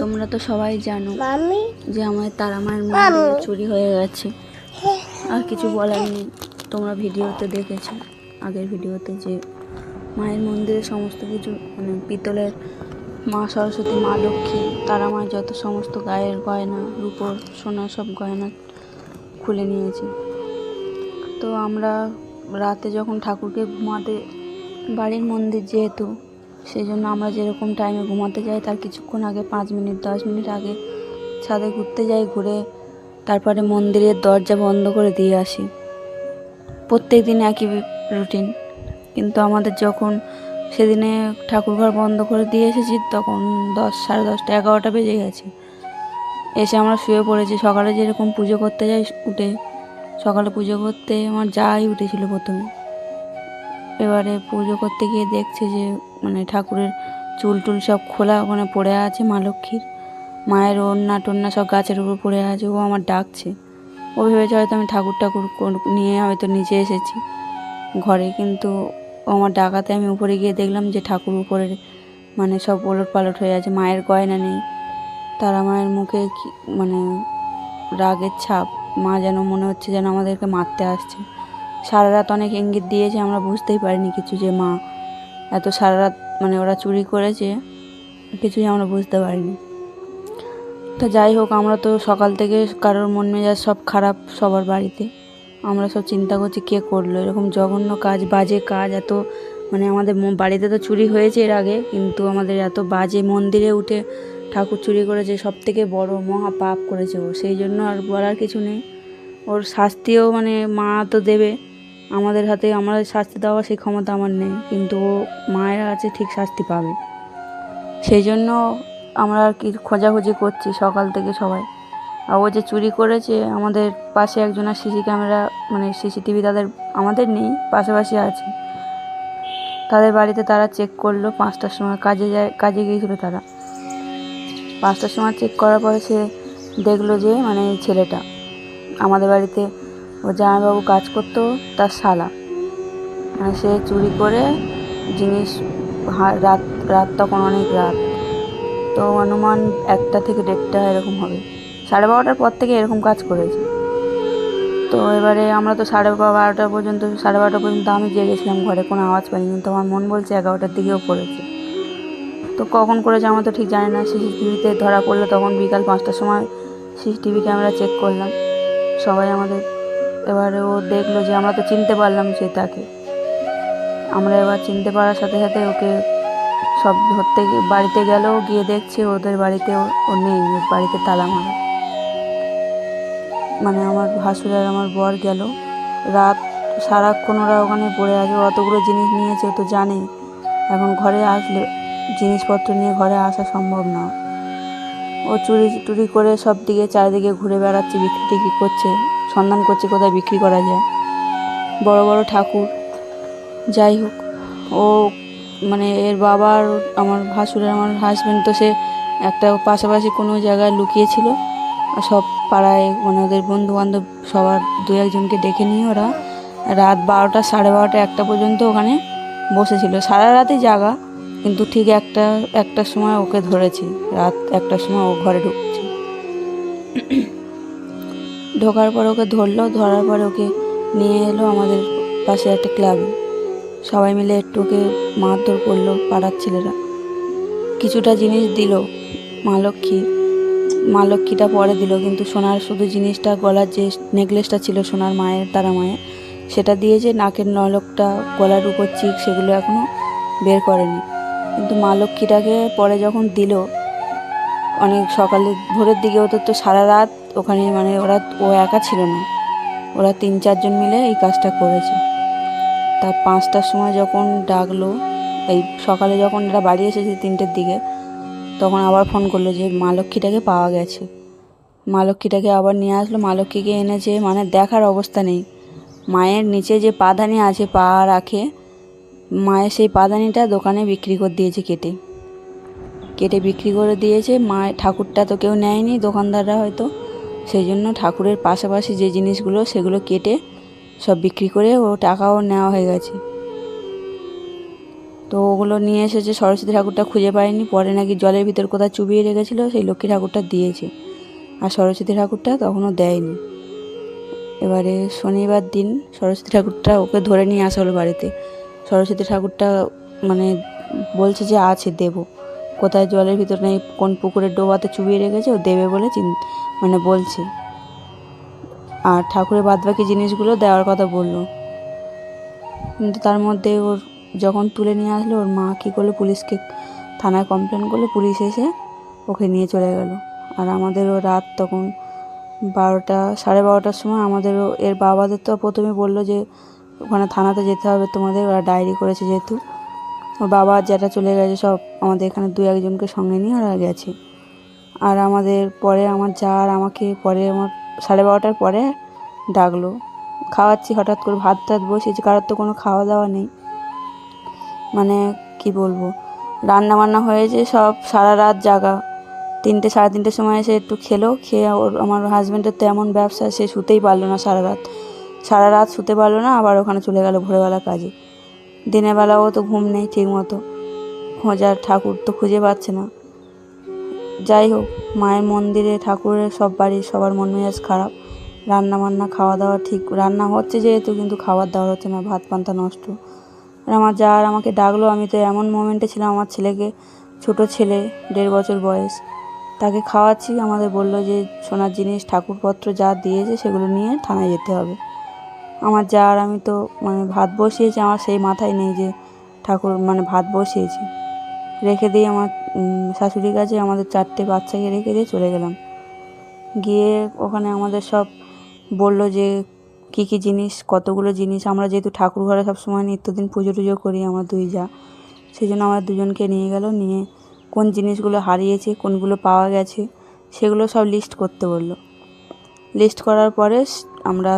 তোমরা তো সবাই জানো যে আমার তারা মায়ের মন্দিরে চুরি হয়ে গেছে। আর কিছু বলার নেই, তোমরা ভিডিওতে দেখেছো, আগের ভিডিওতে, যে মায়ের মন্দিরে সমস্ত কিছু মানে পিতলের মা সরস্বতী, মা লক্ষ্মী, তারা মায়ের যত সমস্ত গায়ের গয়না, রূপোর, সোনা সব গয়না খুলে নিয়েছে। তো আমরা রাতে যখন ঠাকুরকে ঘুমাতে, বাড়ির মন্দির যেহেতু, সেই জন্য আমরা যেরকম টাইমে ঘুমাতে যাই তার কিছুক্ষণ আগে 5 মিনিট 10 মিনিট আগে ছাদে ঘুরতে যাই, ঘুরে তারপরে মন্দিরের দরজা বন্ধ করে দিয়ে আসি। প্রত্যেক দিন একই রুটিন। কিন্তু আমাদের যখন সেদিনে ঠাকুরঘর বন্ধ করে দিয়ে এসেছি তখন 10, সাড়ে 10টা, 11টা বেজে গেছে। এসে আমরা শুয়ে পড়েছি। সকালে যেরকম পুজো করতে যাই, উঠে সকালে পুজো করতে আমার যাই উঠেছিল প্রথমে। এবারে পুজো করতে গিয়ে দেখছে যে মানে ঠাকুরের চুল টুল সব খোলা ওখানে পড়ে আছে, মা লক্ষ্মীর, মায়ের ওড়না টোন্না সব গাছের উপর পড়ে আছে। ও আমার ডাকছে, ও ভেবেছে হয়তো আমি ঠাকুর নিয়ে হয়তো নিচে এসেছি ঘরে। কিন্তু ও আমার ডাকাতে আমি উপরে গিয়ে দেখলাম যে ঠাকুর উপরে মানে সব ওলট পালট হয়ে আছে, মায়ের গয়না নেই। তারা মায়ের মুখে মানে রাগের ছাপ। মা যেন মনে হচ্ছে যেন আমাদেরকে মারতে আসছে। সারা রাত অনেক ইঙ্গিত দিয়েছে, আমরা বুঝতেই পারিনি কিছু, যে মা এত সারা রাত মানে ওরা চুরি করেছে, কিছুই আমরা বুঝতে পারিনি। তো যাই হোক, আমরা তো সকাল থেকে কারোর মন মেজাজ সব খারাপ সবার বাড়িতে। আমরা সব চিন্তা করছি কে করলো এরকম জঘন্য কাজ, বাজে কাজ। এত মানে আমাদের বাড়িতে তো চুরি হয়েছে এর আগে, কিন্তু আমাদের এত বাজে, মন্দিরে উঠে ঠাকুর চুরি করেছে, সব থেকে বড় মহা পাপ করেছে ও। সেই জন্য আর বলার কিছু নেই। ওর শাস্তিও মানে মা তো দেবে, আমাদের হাতে, আমাদের শাস্তি দেওয়া সেই ক্ষমতা আমার নেই, কিন্তু ও মায়ের আছে ঠিক শাস্তি পাবে। সেই জন্য আমরা আর কি খোঁজাখুঁজি করছি সকাল থেকে সবাই। আর ও যে চুরি করেছে, আমাদের পাশে একজনের সিসি ক্যামেরা মানে সিসিটিভি তাদের, আমাদের নেই, পাশাপাশি আছে, তাদের বাড়িতে তারা চেক করলো 5টার সময়। কাজে গিয়েছিল তারা। 5টার সময় চেক করার পরে সে দেখলো যে মানে ছেলেটা আমাদের বাড়িতে, ও জামাইবাবু কাজ করতো, তার শালা, মানে সে চুরি করে জিনিস, রাত তখন অনেক রাত, তো অনুমান 1টা থেকে 1:30 এরকম হবে, 12:30টার পর থেকে এরকম কাজ করেছে। তো এবারে আমরা তো 12:30 পর্যন্ত, 12:30 পর্যন্ত আমি জেগেছিলাম ঘরে, কোনো আওয়াজ পাইনি, কিন্তু আমার মন বলছে 11টার দিকেও করেছে। তো কখন করেছে আমরা তো ঠিক জানি না। সিসিটিভিতে ধরা পড়লো তখন বিকাল 5টার সময় সিসিটিভি ক্যামেরা চেক করলাম সবাই আমাদের। এবারে ও দেখলো যে আমরা তো চিনতে পারলাম যে তাকে। আমরা এবার চিনতে পারার সাথে সাথে ওকে সব ধরতে বাড়িতে গেল, গিয়ে দেখছে ওদের বাড়িতে ও নেই, ওর বাড়িতে তালা মারা। মানে আমার ভাসুর আর আমার বর গেল, রাত সারাক্ষণ ওরা ওখানে পড়ে আছে। অতগুলো জিনিস নিয়েছে, ও তো জানে এখন ঘরে আসলে জিনিসপত্র নিয়ে ঘরে আসা সম্ভব না। ও চুরি করে সব দিকে চারিদিকে ঘুরে বেড়াচ্ছে, বিক্রি টিক্রি করছে, সন্ধান করছে কোথায় বিক্রি করা যায়, বড় বড় ঠাকুর। যাই হোক, ও মানে এর বাবার, আমার ভাসুরের, আমার হাজব্যান্ড তো সে একটা পাশাপাশি কোনো জায়গায় লুকিয়েছিল। আর সব পাড়ায় মানে ওদের বন্ধু বান্ধব সবার 2-1জনকে ডেকে নিয়ে ওরা রাত 12টা, 12:30, 1টা পর্যন্ত ওখানে বসেছিল। সারা রাতই জাগা, কিন্তু ঠিক একটার সময় ওকে ধরেছে। রাত 1টার সময় ও ঘরে ঢুকছে। ঢোকার পর ওকে ধরলো, ধরার পরে ওকে নিয়ে এলো আমাদের পাশে একটা ক্লাবে। সবাই মিলে একটু ওকে মারধর করলো পাড়ার ছেলেরা। কিছুটা জিনিস দিল, মা লক্ষ্মীটা পরে দিল, কিন্তু সোনার শুধু জিনিসটা, গলার যে নেকলেসটা ছিল সোনার মায়ের, তারা মায়ের, সেটা দিয়েছে। নাকের নলকটা, গলার উপর চিক, সেগুলো এখনও বের করেনি। কিন্তু মা লক্ষ্মীটাকে পরে যখন দিল, অনেক সকালে ভোরের দিকে, ওদের তো সারা রাত ওখানে মানে ও একা ছিল না, ওরা 3-4জন মিলে এই কাজটা করেছে। তা 5টার সময় যখন ডাকলো, এই সকালে যখন এরা বাড়ি এসেছে 3টের দিকে, তখন আবার ফোন করলো যে মা লক্ষ্মীটাকে পাওয়া গেছে। মা লক্ষ্মীটাকে আবার নিয়ে আসলো। মা লক্ষ্মীকে এনেছে, মানে দেখার অবস্থা নেই। মায়ের নিচে যে পাদানি আছে, পা রাখে, মায়ের সেই পাদানিটা দোকানে বিক্রি করে দিয়েছে, কেটে বিক্রি করে দিয়েছে। ঠাকুরটা তো কেউ নেয়নি, দোকানদাররা হয়তো, সেই জন্য ঠাকুরের পাশাপাশি যে জিনিসগুলো সেগুলো কেটে সব বিক্রি করে ও টাকাও নেওয়া হয়ে গেছে। তো ওগুলো নিয়ে এসেছে, সরস্বতী ঠাকুরটা খুঁজে পায়নি, পরে নাকি জলের ভিতর কোথাও চুবিয়ে রেখেছিল, সেই লক্ষ্মী ঠাকুরটা দিয়েছে, আর সরস্বতী ঠাকুরটা তখনও দেয়নি। এবারে শনিবার দিন সরস্বতী ঠাকুরটা ওকে ধরে নিয়ে আসা হলো বাড়িতে। সরস্বতী ঠাকুরটা মানে বলছে যে আছে, দেবো, কোথায় জলের ভিতর নেই, কোন পুকুরের ডোবাতে চুবিয়ে রেখেছে, ও দেবে বলে মানে বলছে। আর ঠাকুরের বাদবাকি জিনিসগুলো দেওয়ার কথা বললো, কিন্তু তার মধ্যে ওর যখন তুলে নিয়ে আসলো, ওর মা কী করলো, পুলিশকে থানায় কমপ্লেন করলো, পুলিশ এসে ওকে নিয়ে চলে গেল। আর আমাদেরও রাত তখন 12টা, 12:30টার সময় আমাদেরও, এর বাবাদের তো প্রথমে বললো যে ওখানে থানাতে যেতে হবে তোমাদের, ওরা ডায়েরি করেছে যেহেতু। ওর বাবা যেটা চলে গেছে, সব আমাদের এখানে 2-1জনকে সঙ্গে নিয়ে ওরা গেছে। আর আমাদের পরে আমার যা আর আমাকে পরে আমার 12:30টার পরে ডাকলো, খাওয়াচ্ছি, হঠাৎ করে ভাত টাত বসিয়েছি, কারোর তো কোনো খাওয়া দাওয়া নেই, মানে কি বলবো, রান্না বান্না হয়েছে, সব সারা রাত জাগা। 3টে, 3:30টার সময় এসে একটু খেলো, খেয়ে আমার হাজব্যান্ডের তো এমন ব্যবসা, সে শুতেই পারলো না সারা রাত শুতে পারলো না, আবার ওখানে চলে গেল ভোরবেলা কাজে। দিনের বেলাও তো ঘুম নেই ঠিক মতো, খোঁজার ঠাকুর তো খুঁজে পাচ্ছে না। যাই হোক, মায়ের মন্দিরে ঠাকুরের সব বাড়ির সবার মন মেজাজ খারাপ, রান্না বান্না খাওয়া দাওয়া ঠিক, রান্না হচ্ছে যেহেতু কিন্তু খাবার দাওয়া হচ্ছে না, ভাত পান্তা নষ্ট। আর আমার যা আর আমাকে ডাকলো, আমি তো এমন মোমেন্টে ছিলাম, আমার ছেলেকে, ছোট ছেলে 1.5 বছর বয়স, তাকে খাওয়াচ্ছি, আমাদের বললো যে সোনার জিনিস ঠাকুরপত্র যা দিয়েছে সেগুলো নিয়ে থানায় যেতে হবে। আমার যা আর আমি তো মানে ভাত বসিয়েছি, আমার সেই মাথায় নেই যে ঠাকুর মানে ভাত বসিয়েছি, রেখে দিয়ে আমার শাশুড়ির কাছে আমাদের 4টে বাচ্চাকে রেখে দিয়ে চলে গেলাম। গিয়ে ওখানে আমাদের সব বললো যে কী কী জিনিস, কতগুলো জিনিস, আমরা যেহেতু ঠাকুর ঘরে সবসময় নিত্যদিন পুজো টুজো করি আমার 2 যা, সেই জন্য আমার 2জনকে নিয়ে গেল, নিয়ে কোন জিনিসগুলো হারিয়েছে, কোনগুলো পাওয়া গেছে, সেগুলো সব লিস্ট করতে বললো। লিস্ট করার পরে আমরা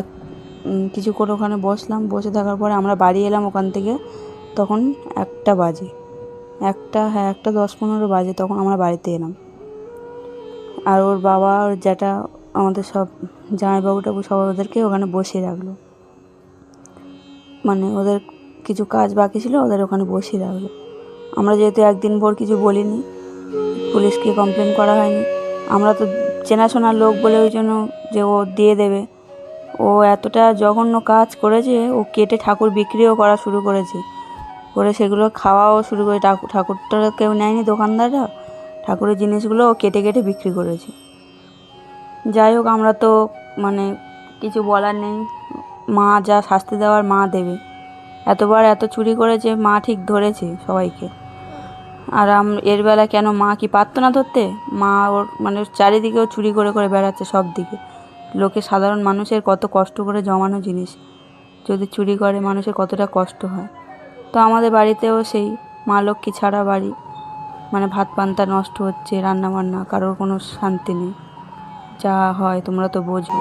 কিছুক্ষণ ওখানে বসলাম, বসে থাকার পরে আমরা বাড়ি এলাম ওখান থেকে, তখন 1টা বাজে, 1টা 10-15 বাজে, তখন আমরা বাড়িতে এলাম। আর ওর বাবা, ওর জ্যাঠা, আমাদের সব জামাইবাবুটাবু সব ওদেরকে ওখানে বসিয়ে রাখলো, মানে ওদের কিছু কাজ বাকি ছিল, ওদের ওখানে বসিয়ে রাখলো। আমরা যেহেতু একদিন ভোর কিছু বলিনি, পুলিশকে কমপ্লেন করা হয়নি, আমরা তো চেনাশোনার লোক বলে ওই জন্য যে ও দিয়ে দেবে, ও এতটা জঘন্য কাজ করেছে, ও কেটে ঠাকুর বিক্রিও করা শুরু করেছে, করে সেগুলো খাওয়াও শুরু করে, ঠাকুরটা কেউ নেয়নি দোকানদাররা, ঠাকুরের জিনিসগুলো ও কেটে কেটে বিক্রি করেছে। যাই হোক, আমরা তো মানে কিছু বলার নেই, মা যা শাস্তি দেওয়ার মা দেবে, এতবার এত চুরি করেছে, মা ঠিক ধরেছে সবাইকে। আর এর বেলা কেন মা কি পারতো না ধরতে? মা ওর মানে চারিদিকেও চুরি করে করে বেড়াচ্ছে সব দিকে, লোকে সাধারণ মানুষের কত কষ্ট করে জমানো জিনিস যদি চুরি করে, মানুষের কতটা কষ্ট হয়। তো আমাদের বাড়িতেও সেই মা লক্ষ্মী ছাড়া বাড়ি, মানে ভাত পান্তা নষ্ট হচ্ছে, রান্না বান্না, কারোর কোনো শান্তি নেই, যা হয় তোমরা তো বোঝো।